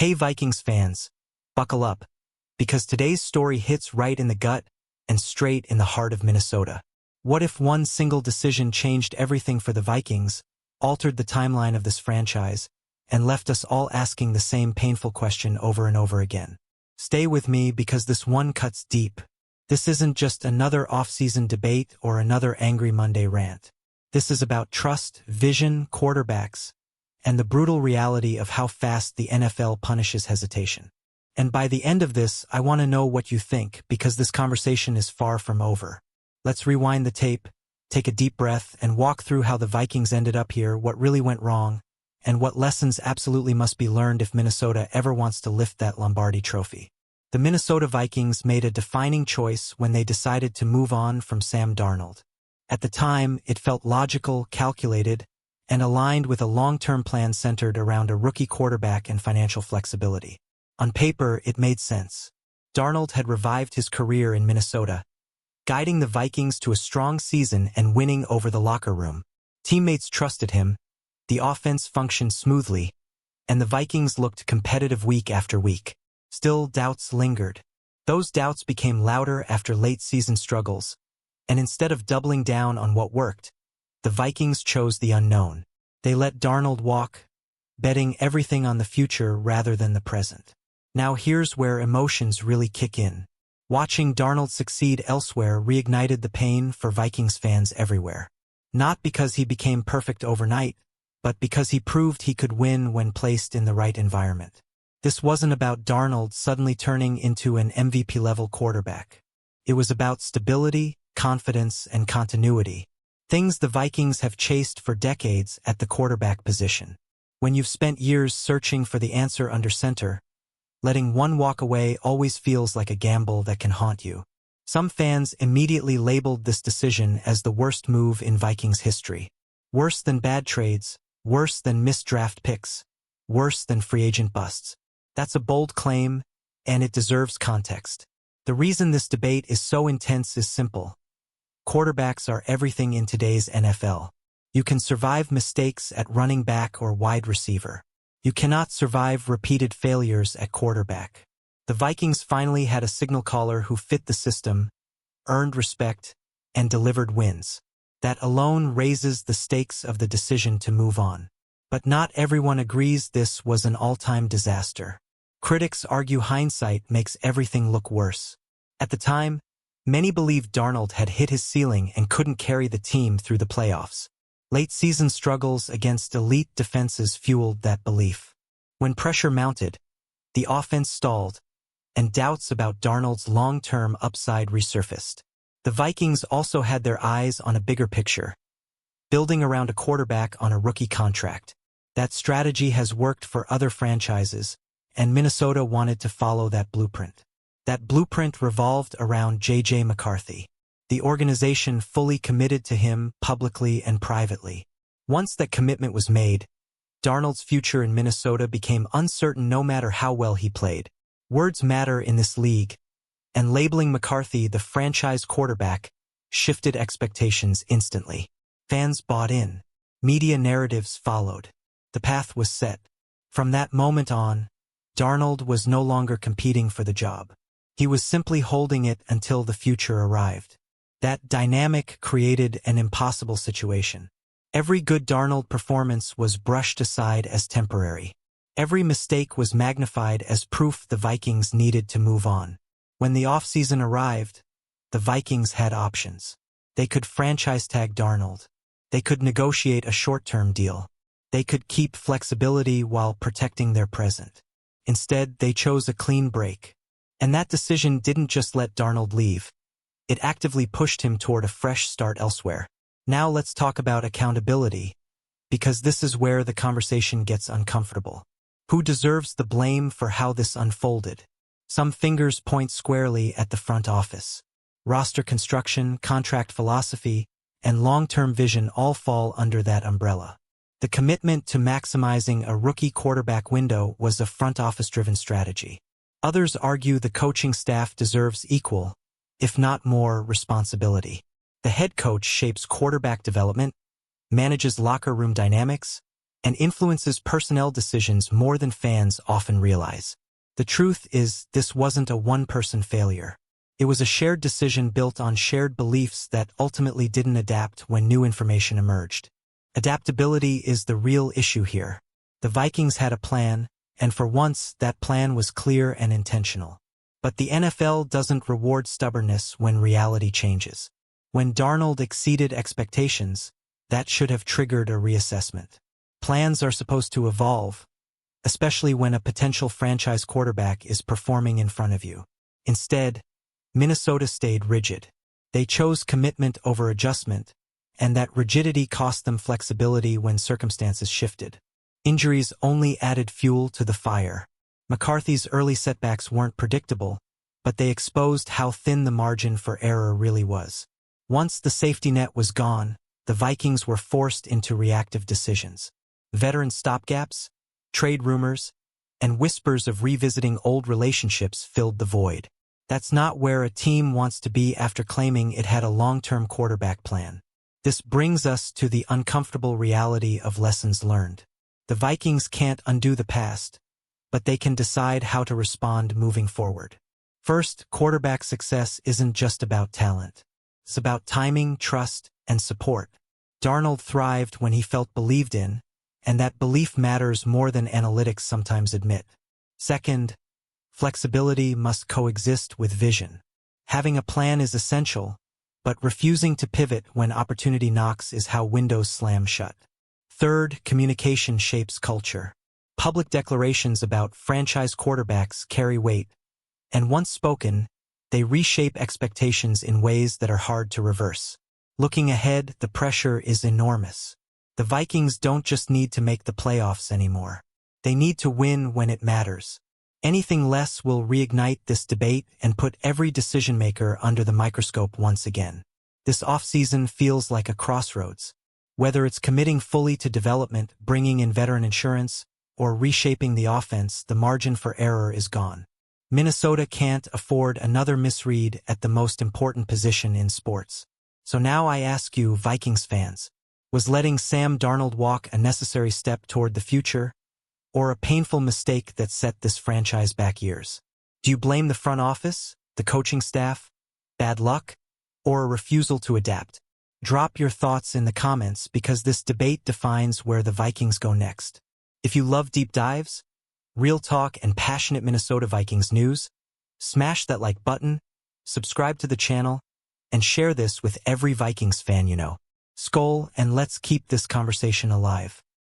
Hey Vikings fans, buckle up, because today's story hits right in the gut and straight in the heart of Minnesota. What if one single decision changed everything for the Vikings, altered the timeline of this franchise, and left us all asking the same painful question over and over again? Stay with me because this one cuts deep. This isn't just another off-season debate or another Angry Monday rant. This is about trust, vision, quarterbacks, and the brutal reality of how fast the NFL punishes hesitation. And by the end of this, I want to know what you think, because this conversation is far from over. Let's rewind the tape, take a deep breath, and walk through how the Vikings ended up here, what really went wrong, and what lessons absolutely must be learned if Minnesota ever wants to lift that Lombardi trophy. The Minnesota Vikings made a defining choice when they decided to move on from Sam Darnold. At the time, it felt logical, calculated, and aligned with a long-term plan centered around a rookie quarterback and financial flexibility. On paper, it made sense. Darnold had revived his career in Minnesota, guiding the Vikings to a strong season and winning over the locker room. Teammates trusted him, the offense functioned smoothly, and the Vikings looked competitive week after week. Still, doubts lingered. Those doubts became louder after late-season struggles, and instead of doubling down on what worked, the Vikings chose the unknown. They let Darnold walk, betting everything on the future rather than the present. Now here's where emotions really kick in. Watching Darnold succeed elsewhere reignited the pain for Vikings fans everywhere. Not because he became perfect overnight, but because he proved he could win when placed in the right environment. This wasn't about Darnold suddenly turning into an MVP-level quarterback. It was about stability, confidence, and continuity. Things the Vikings have chased for decades at the quarterback position. When you've spent years searching for the answer under center, letting one walk away always feels like a gamble that can haunt you. Some fans immediately labeled this decision as the worst move in Vikings history. Worse than bad trades, worse than missed draft picks, worse than free agent busts. That's a bold claim, and it deserves context. The reason this debate is so intense is simple. Quarterbacks are everything in today's NFL. You can survive mistakes at running back or wide receiver. You cannot survive repeated failures at quarterback. The Vikings finally had a signal caller who fit the system, earned respect, and delivered wins. That alone raises the stakes of the decision to move on. But not everyone agrees this was an all-time disaster. Critics argue hindsight makes everything look worse. At the time, many believed Darnold had hit his ceiling and couldn't carry the team through the playoffs. Late-season struggles against elite defenses fueled that belief. When pressure mounted, the offense stalled, and doubts about Darnold's long-term upside resurfaced. The Vikings also had their eyes on a bigger picture, building around a quarterback on a rookie contract. That strategy has worked for other franchises, and Minnesota wanted to follow that blueprint. That blueprint revolved around J.J. McCarthy. The organization fully committed to him publicly and privately. Once that commitment was made, Darnold's future in Minnesota became uncertain no matter how well he played. Words matter in this league, and labeling McCarthy the franchise quarterback shifted expectations instantly. Fans bought in. Media narratives followed. The path was set. From that moment on, Darnold was no longer competing for the job. He was simply holding it until the future arrived. That dynamic created an impossible situation. Every good Darnold performance was brushed aside as temporary. Every mistake was magnified as proof the Vikings needed to move on. When the offseason arrived, the Vikings had options. They could franchise tag Darnold. They could negotiate a short-term deal. They could keep flexibility while protecting their present. Instead, they chose a clean break. And that decision didn't just let Darnold leave. It actively pushed him toward a fresh start elsewhere. Now let's talk about accountability, because this is where the conversation gets uncomfortable. Who deserves the blame for how this unfolded? Some fingers point squarely at the front office. Roster construction, contract philosophy, and long-term vision all fall under that umbrella. The commitment to maximizing a rookie quarterback window was a front office-driven strategy. Others argue the coaching staff deserves equal, if not more, responsibility. The head coach shapes quarterback development, manages locker room dynamics, and influences personnel decisions more than fans often realize. The truth is, this wasn't a one-person failure. It was a shared decision built on shared beliefs that ultimately didn't adapt when new information emerged. Adaptability is the real issue here. The Vikings had a plan, and for once, that plan was clear and intentional. But the NFL doesn't reward stubbornness when reality changes. When Darnold exceeded expectations, that should have triggered a reassessment. Plans are supposed to evolve, especially when a potential franchise quarterback is performing in front of you. Instead, Minnesota stayed rigid. They chose commitment over adjustment, and that rigidity cost them flexibility when circumstances shifted. Injuries only added fuel to the fire. McCarthy's early setbacks weren't predictable, but they exposed how thin the margin for error really was. Once the safety net was gone, the Vikings were forced into reactive decisions. Veteran stopgaps, trade rumors, and whispers of revisiting old relationships filled the void. That's not where a team wants to be after claiming it had a long-term quarterback plan. This brings us to the uncomfortable reality of lessons learned. The Vikings can't undo the past, but they can decide how to respond moving forward. First, quarterback success isn't just about talent. It's about timing, trust, and support. Darnold thrived when he felt believed in, and that belief matters more than analytics sometimes admit. Second, flexibility must coexist with vision. Having a plan is essential, but refusing to pivot when opportunity knocks is how windows slam shut. Third, communication shapes culture. Public declarations about franchise quarterbacks carry weight, and once spoken, they reshape expectations in ways that are hard to reverse. Looking ahead, the pressure is enormous. The Vikings don't just need to make the playoffs anymore. They need to win when it matters. Anything less will reignite this debate and put every decision-maker under the microscope once again. This offseason feels like a crossroads. Whether it's committing fully to development, bringing in veteran insurance, or reshaping the offense, the margin for error is gone. Minnesota can't afford another misread at the most important position in sports. So now I ask you, Vikings fans, was letting Sam Darnold walk a necessary step toward the future, or a painful mistake that set this franchise back years? Do you blame the front office, the coaching staff, bad luck, or a refusal to adapt? Drop your thoughts in the comments because this debate defines where the Vikings go next. If you love deep dives, real talk, and passionate Minnesota Vikings news, smash that like button, subscribe to the channel, and share this with every Vikings fan you know. Skol, and let's keep this conversation alive.